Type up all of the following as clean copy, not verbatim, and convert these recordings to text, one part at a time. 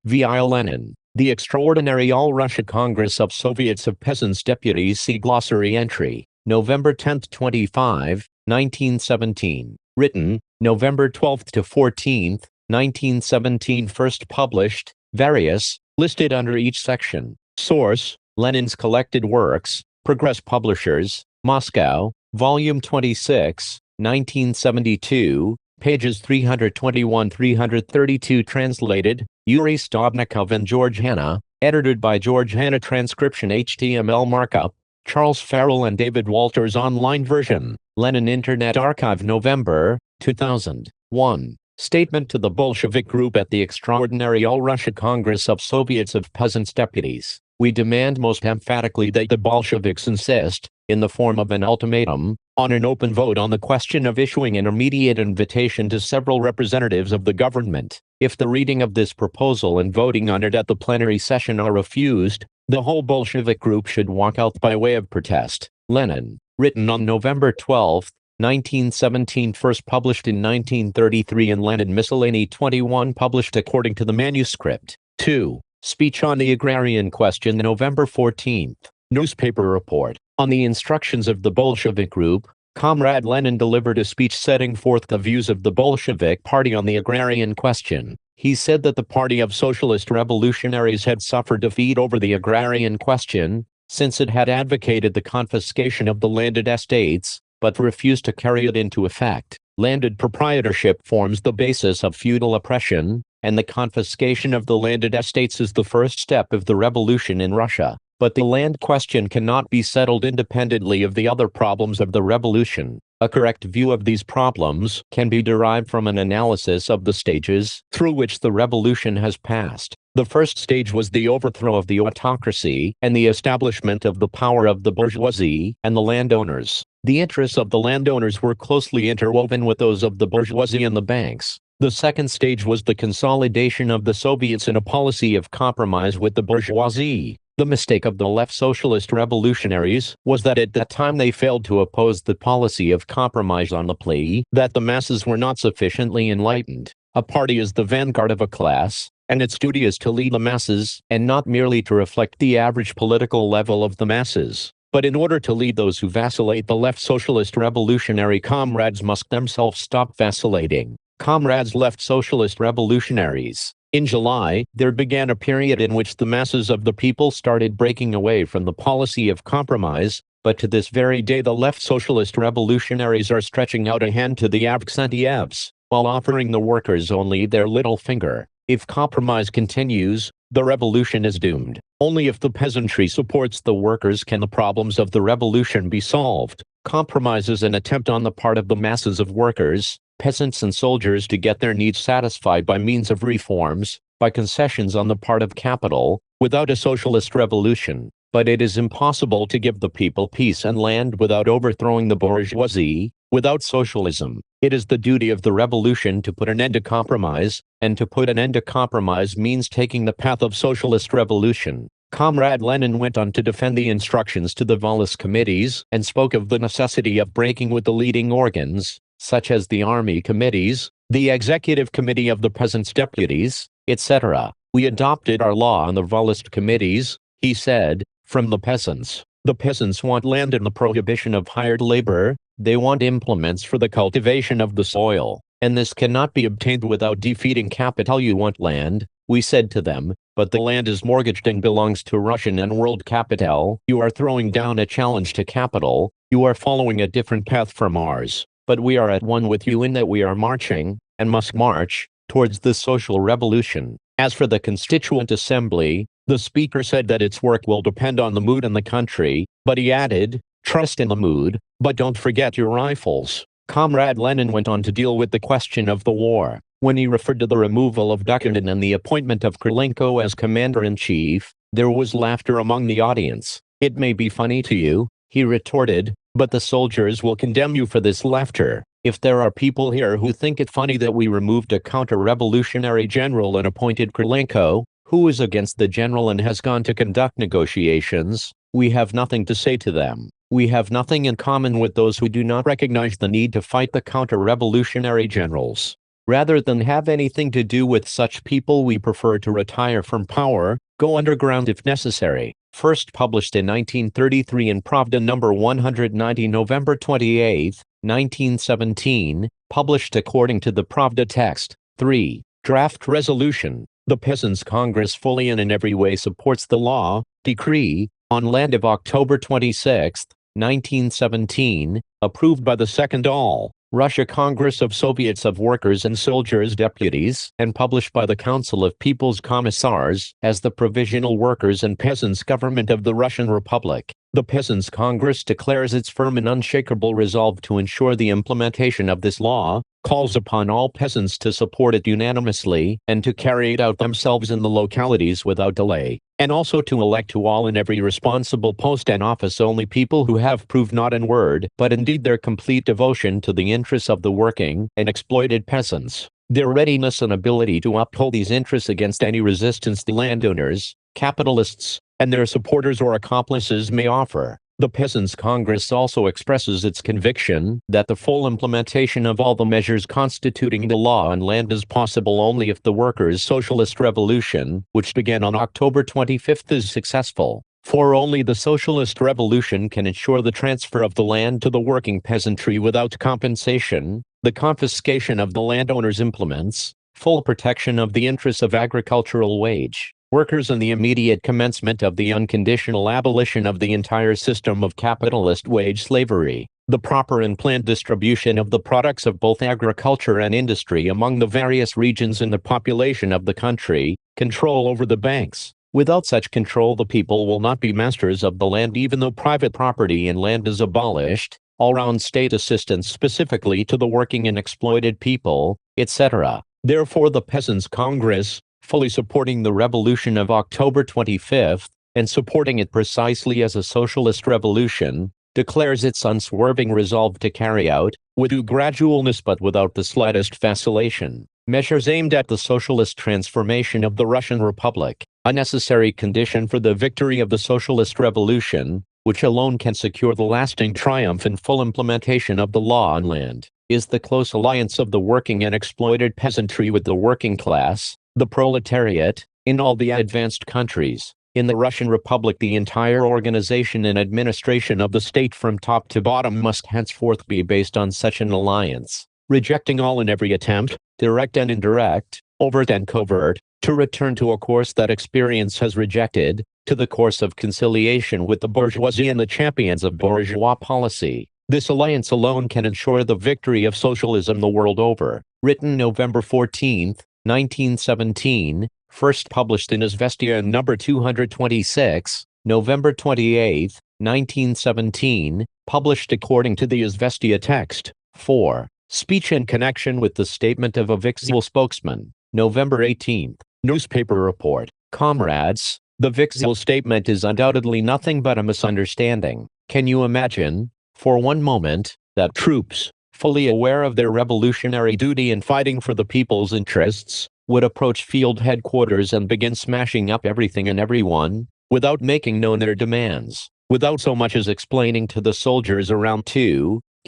via Lenin. The Extraordinary All-Russia Congress of Soviets of Peasants Deputies. See glossary entry. November 10, 25, 1917. Written, November 12 to 14, 1917. First published, various, listed under each section. Source, Lenin's collected works, Progress Publishers, Moscow, Volume 26, 1972, pages 321-332. Translated, Yuri Stobnikov and George Hanna, edited by George Hanna. Transcription HTML markup, Charles Farrell and David Walters. Online version, Lenin Internet Archive. November, 2001. Statement to the Bolshevik Group at the Extraordinary All-Russia Congress of Soviets of Peasants Deputies. We demand most emphatically that the Bolsheviks insist, in the form of an ultimatum, on an open vote on the question of issuing an immediate invitation to several representatives of the government. If the reading of this proposal and voting on it at the plenary session are refused, the whole Bolshevik group should walk out by way of protest. Lenin. Written on November 12, 1917. First published in 1933 in Lenin Miscellany 21. Published according to the manuscript. 2. Speech on the Agrarian Question. November 14. Newspaper report. On the instructions of the Bolshevik group, Comrade Lenin delivered a speech setting forth the views of the Bolshevik Party on the agrarian question. He said that the Party of Socialist Revolutionaries had suffered defeat over the agrarian question, since it had advocated the confiscation of the landed estates, but refused to carry it into effect. Landed proprietorship forms the basis of feudal oppression, and the confiscation of the landed estates is the first step of the revolution in Russia. But the land question cannot be settled independently of the other problems of the revolution. A correct view of these problems can be derived from an analysis of the stages through which the revolution has passed. The first stage was the overthrow of the autocracy and the establishment of the power of the bourgeoisie and the landowners. The interests of the landowners were closely interwoven with those of the bourgeoisie and the banks. The second stage was the consolidation of the Soviets in a policy of compromise with the bourgeoisie. The mistake of the left socialist revolutionaries was that at that time they failed to oppose the policy of compromise on the plea that the masses were not sufficiently enlightened. A party is the vanguard of a class, and its duty is to lead the masses, and not merely to reflect the average political level of the masses. But in order to lead those who vacillate, the left socialist revolutionary comrades must themselves stop vacillating. Comrades left socialist revolutionaries. In July, there began a period in which the masses of the people started breaking away from the policy of compromise, but to this very day the left socialist revolutionaries are stretching out a hand to the absentievs, while offering the workers only their little finger. If compromise continues, the revolution is doomed. Only if the peasantry supports the workers can the problems of the revolution be solved. Compromise is an attempt on the part of the masses of workers, peasants and soldiers to get their needs satisfied by means of reforms, by concessions on the part of capital, without a socialist revolution. But it is impossible to give the people peace and land without overthrowing the bourgeoisie, without socialism. It is the duty of the revolution to put an end to compromise, and to put an end to compromise means taking the path of socialist revolution. Comrade Lenin went on to defend the instructions to the Volus committees and spoke of the necessity of breaking with the leading organs, such as the army committees, the executive committee of the peasants' deputies, etc. We adopted our law on the Volus committees, he said, from the peasants. The peasants want land and the prohibition of hired labor, they want implements for the cultivation of the soil, and this cannot be obtained without defeating capital. You want land, we said to them, but the land is mortgaged and belongs to Russian and world capital. You are throwing down a challenge to capital, you are following a different path from ours. But we are at one with you in that we are marching, and must march, towards the social revolution. As for the Constituent Assembly, the speaker said that its work will depend on the mood in the country, but he added, trust in the mood, but don't forget your rifles. Comrade Lenin went on to deal with the question of the war. When he referred to the removal of Dukhanin and the appointment of Krylenko as commander-in-chief, there was laughter among the audience. It may be funny to you, he retorted, but the soldiers will condemn you for this laughter. If there are people here who think it funny that we removed a counter-revolutionary general and appointed Krylenko, who is against the general and has gone to conduct negotiations, we have nothing to say to them. We have nothing in common with those who do not recognize the need to fight the counter-revolutionary generals. Rather than have anything to do with such people, we prefer to retire from power, go underground if necessary. First published in 1933 in Pravda No. 190, November 28, 1917, published according to the Pravda text. 3. Draft Resolution. The Peasants' Congress fully and in every way supports the law, decree, on land of October 26, 1917, approved by the Second All-Russia Congress of Soviets of Workers and Soldiers Deputies and published by the Council of People's Commissars as the Provisional Workers and Peasants Government of the Russian Republic. The Peasants' Congress declares its firm and unshakable resolve to ensure the implementation of this law, calls upon all peasants to support it unanimously and to carry it out themselves in the localities without delay, and also to elect to all in every responsible post and office only people who have proved not in word but in deed their complete devotion to the interests of the working and exploited peasants, their readiness and ability to uphold these interests against any resistance the landowners, capitalists, and their supporters or accomplices may offer. The Peasants' Congress also expresses its conviction that the full implementation of all the measures constituting the law on land is possible only if the workers' socialist revolution, which began on October 25, is successful. For only the socialist revolution can ensure the transfer of the land to the working peasantry without compensation, the confiscation of the landowner's implements, full protection of the interests of agricultural wage workers and the immediate commencement of the unconditional abolition of the entire system of capitalist wage slavery, the proper and planned distribution of the products of both agriculture and industry among the various regions in the population of the country, control over the banks. Without such control, the people will not be masters of the land even though private property in land is abolished, all-round state assistance specifically to the working and exploited people, etc. Therefore the Peasants' Congress, fully supporting the revolution of October 25, and supporting it precisely as a socialist revolution, declares its unswerving resolve to carry out, with due gradualness but without the slightest vacillation, measures aimed at the socialist transformation of the Russian Republic, a necessary condition for the victory of the socialist revolution, which alone can secure the lasting triumph and full implementation of the law on land, is the close alliance of the working and exploited peasantry with the working class, the proletariat, in all the advanced countries. In the Russian Republic, the entire organization and administration of the state from top to bottom must henceforth be based on such an alliance, rejecting all and every attempt, direct and indirect, overt and covert, to return to a course that experience has rejected, to the course of conciliation with the bourgeoisie and the champions of bourgeois policy. This alliance alone can ensure the victory of socialism the world over. Written November 14, 1917, first published in Izvestia No. 226, November 28, 1917, published according to the Izvestia text. 4. Speech in connection with the statement of a Vikzhel spokesman, November 18, newspaper report. Comrades, the Vikzhel statement is undoubtedly nothing but a misunderstanding. Can you imagine, for one moment, that troops, fully aware of their revolutionary duty in fighting for the people's interests, would approach field headquarters and begin smashing up everything and everyone, without making known their demands, without so much as explaining to the soldiers around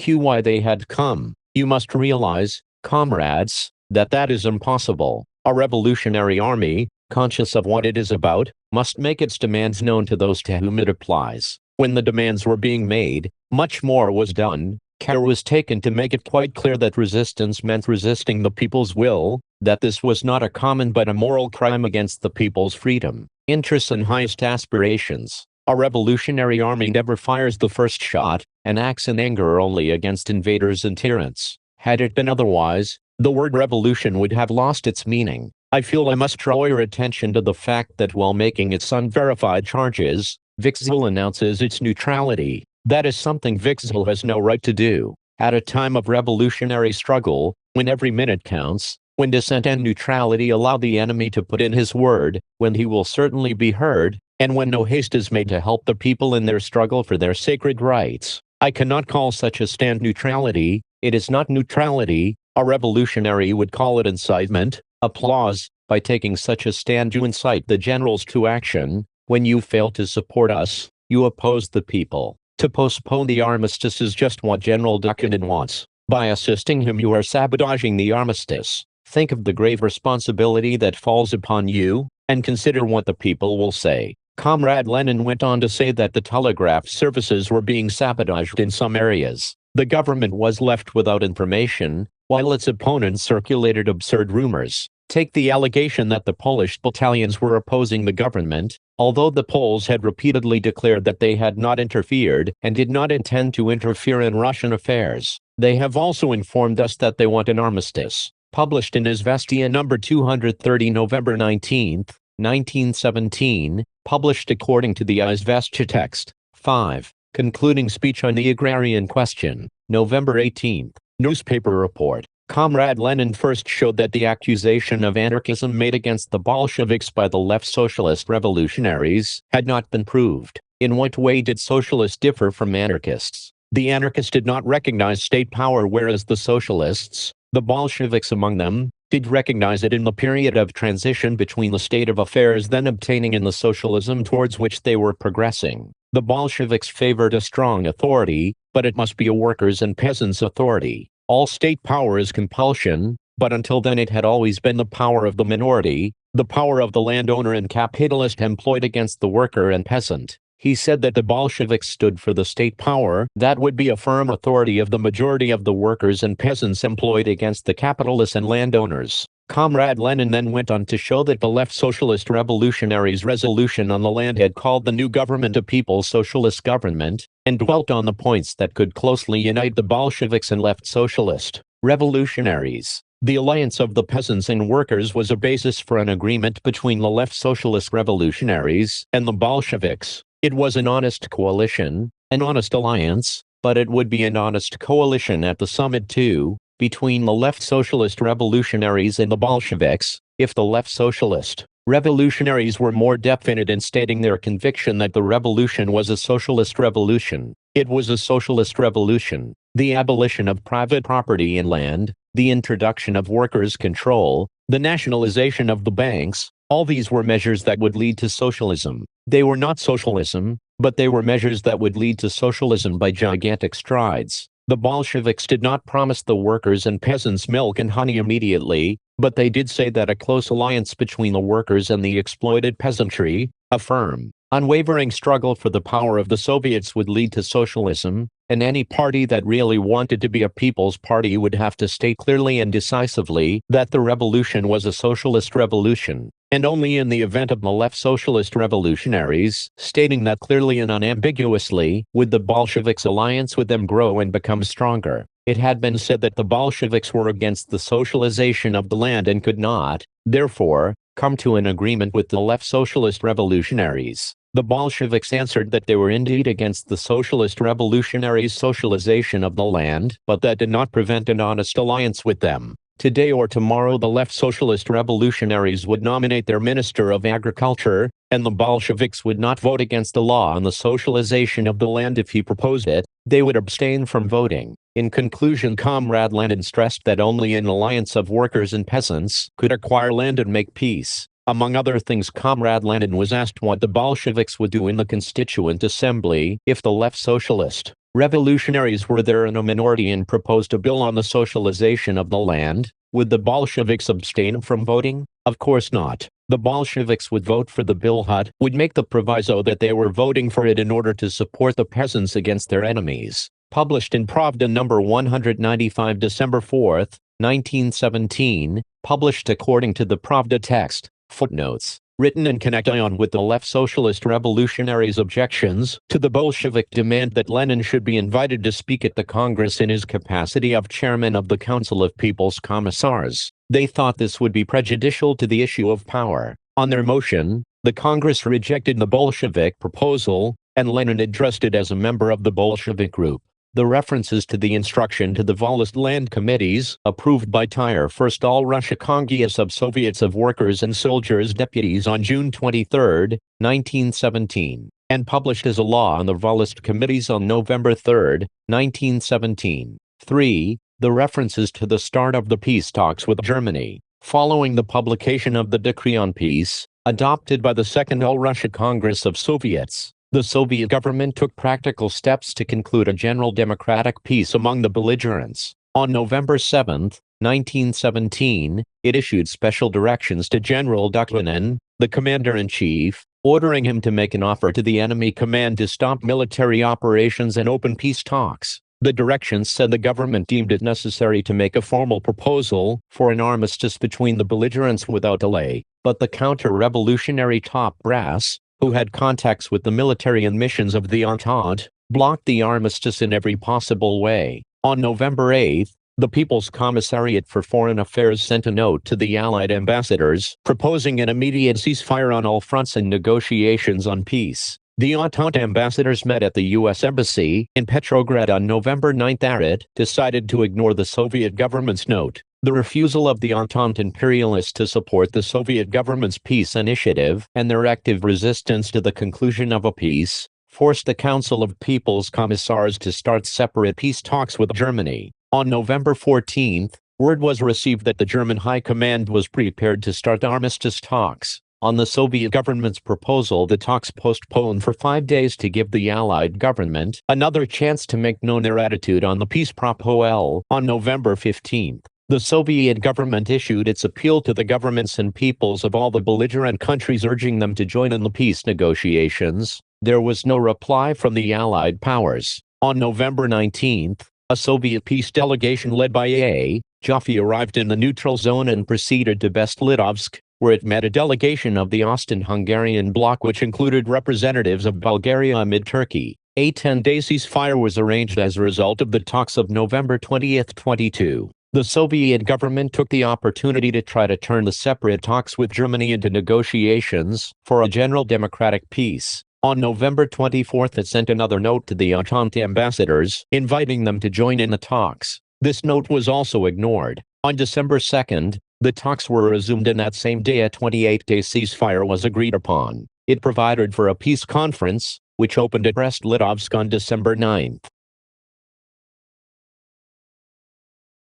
why they had come? You must realize, comrades, that is impossible. A revolutionary army, conscious of what it is about, must make its demands known to those to whom it applies. When the demands were being made, much more was done. Care was taken to make it quite clear that resistance meant resisting the people's will, that this was not a common but a moral crime against the people's freedom, interests and highest aspirations. A revolutionary army never fires the first shot, and acts in anger only against invaders and tyrants. Had it been otherwise, the word revolution would have lost its meaning. I feel I must draw your attention to the fact that while making its unverified charges, Vikzhel announces its neutrality. That is something Vikzhel has no right to do. At a time of revolutionary struggle, when every minute counts, when dissent and neutrality allow the enemy to put in his word, when he will certainly be heard, and when no haste is made to help the people in their struggle for their sacred rights, I cannot call such a stand neutrality. It is not neutrality. A revolutionary would call it incitement, applause. By taking such a stand you incite the generals to action. When you fail to support us, you oppose the people. To postpone the armistice is just what General Dukhanin wants. By assisting him you are sabotaging the armistice. Think of the grave responsibility that falls upon you, and consider what the people will say. Comrade Lenin went on to say that the telegraph services were being sabotaged in some areas. The government was left without information, while its opponents circulated absurd rumors. Take the allegation that the Polish battalions were opposing the government, although the Poles had repeatedly declared that they had not interfered and did not intend to interfere in Russian affairs. They have also informed us that they want an armistice. Published in Izvestia number 230 November 19, 1917, published according to the Izvestia text. 5. Concluding speech on the agrarian question, November 18. Newspaper report. Comrade Lenin first showed that the accusation of anarchism made against the Bolsheviks by the left socialist revolutionaries had not been proved. In what way did socialists differ from anarchists? The anarchists did not recognize state power, whereas the socialists, the Bolsheviks among them, did recognize it in the period of transition between the state of affairs then obtaining and the socialism towards which they were progressing. The Bolsheviks favored a strong authority, but it must be a workers' and peasants' authority. All state power is compulsion, but until then it had always been the power of the minority, the power of the landowner and capitalist employed against the worker and peasant. He said that the Bolsheviks stood for the state power that would be a firm authority of the majority of the workers and peasants employed against the capitalists and landowners. Comrade Lenin then went on to show that the left socialist revolutionaries' resolution on the land had called the new government a people's socialist government, and dwelt on the points that could closely unite the Bolsheviks and left socialist revolutionaries. The alliance of the peasants and workers was a basis for an agreement between the left socialist revolutionaries and the Bolsheviks. It was an honest coalition, an honest alliance, but it would be an honest coalition at the summit too, between the left socialist revolutionaries and the Bolsheviks, if the left socialist revolutionaries were more definite in stating their conviction that the revolution was a socialist revolution. It was a socialist revolution. The abolition of private property in land, the introduction of workers' control, the nationalization of the banks, all these were measures that would lead to socialism. They were not socialism, but they were measures that would lead to socialism by gigantic strides. The Bolsheviks did not promise the workers and peasants milk and honey immediately, but they did say that a close alliance between the workers and the exploited peasantry, a firm, unwavering struggle for the power of the Soviets would lead to socialism, and any party that really wanted to be a people's party would have to state clearly and decisively that the revolution was a socialist revolution. And only in the event of the left socialist revolutionaries stating that clearly and unambiguously would the Bolsheviks' alliance with them grow and become stronger. It had been said that the Bolsheviks were against the socialization of the land and could not, therefore, come to an agreement with the left socialist revolutionaries. The Bolsheviks answered that they were indeed against the socialist revolutionaries' socialization of the land, but that did not prevent an honest alliance with them. Today or tomorrow the left socialist revolutionaries would nominate their Minister of Agriculture, and the Bolsheviks would not vote against the law on the socialization of the land if he proposed it. They would abstain from voting. In conclusion, Comrade Lenin stressed that only an alliance of workers and peasants could acquire land and make peace. Among other things, Comrade Lenin was asked what the Bolsheviks would do in the Constituent Assembly if the left socialist revolutionaries were there in a minority and proposed a bill on the socialization of the land. Would the Bolsheviks abstain from voting? Of course not. The Bolsheviks would vote for the bill, would make the proviso that they were voting for it in order to support the peasants against their enemies. Published in Pravda number 195 December 4, 1917, published according to the Pravda text. Footnotes. Written in connection with the left socialist revolutionaries' objections to the Bolshevik demand that Lenin should be invited to speak at the Congress in his capacity of chairman of the Council of People's Commissars. They thought this would be prejudicial to the issue of power. On their motion, the Congress rejected the Bolshevik proposal, and Lenin addressed it as a member of the Bolshevik group. The references to the instruction to the Volist land committees, approved by Tire First All Russia Congress of Soviets of Workers and Soldiers Deputies on June 23, 1917, and published as a law on the Volist committees on November 3, 1917. 3. The references to the start of the peace talks with Germany. Following the publication of the Decree on Peace, adopted by the Second All Russia Congress of Soviets, the Soviet government took practical steps to conclude a general democratic peace among the belligerents. On November 7, 1917, it issued special directions to General Lenin, the commander-in-chief, ordering him to make an offer to the enemy command to stop military operations and open peace talks. The directions said the government deemed it necessary to make a formal proposal for an armistice between the belligerents without delay, but the counter-revolutionary top brass, who had contacts with the military and missions of the Entente, blocked the armistice in every possible way. On November 8, the People's Commissariat for Foreign Affairs sent a note to the Allied ambassadors, proposing an immediate ceasefire on all fronts and negotiations on peace. The Entente ambassadors met at the U.S. Embassy in Petrograd on November 9. Arid decided to ignore the Soviet government's note. The refusal of the Entente imperialists to support the Soviet government's peace initiative and their active resistance to the conclusion of a peace forced the Council of People's Commissars to start separate peace talks with Germany. On November 14, word was received that the German High Command was prepared to start armistice talks. On the Soviet government's proposal, the talks postponed for 5 days to give the Allied government another chance to make known their attitude on the peace proposal. On November 15, the Soviet government issued its appeal to the governments and peoples of all the belligerent countries, urging them to join in the peace negotiations. There was no reply from the Allied powers. On November 19, a Soviet peace delegation led by A. Jaffe arrived in the neutral zone and proceeded to Brest-Litovsk, where it met a delegation of the Austrian-Hungarian bloc, which included representatives of Bulgaria amid Turkey. A 10-day ceasefire was arranged as a result of the talks of November 20, 22. The Soviet government took the opportunity to try to turn the separate talks with Germany into negotiations for a general democratic peace. On November 24, it sent another note to the Entente ambassadors, inviting them to join in the talks. This note was also ignored. On December 2, the talks were resumed, and that same day a 28-day ceasefire was agreed upon. It provided for a peace conference, which opened at Brest-Litovsk on December 9.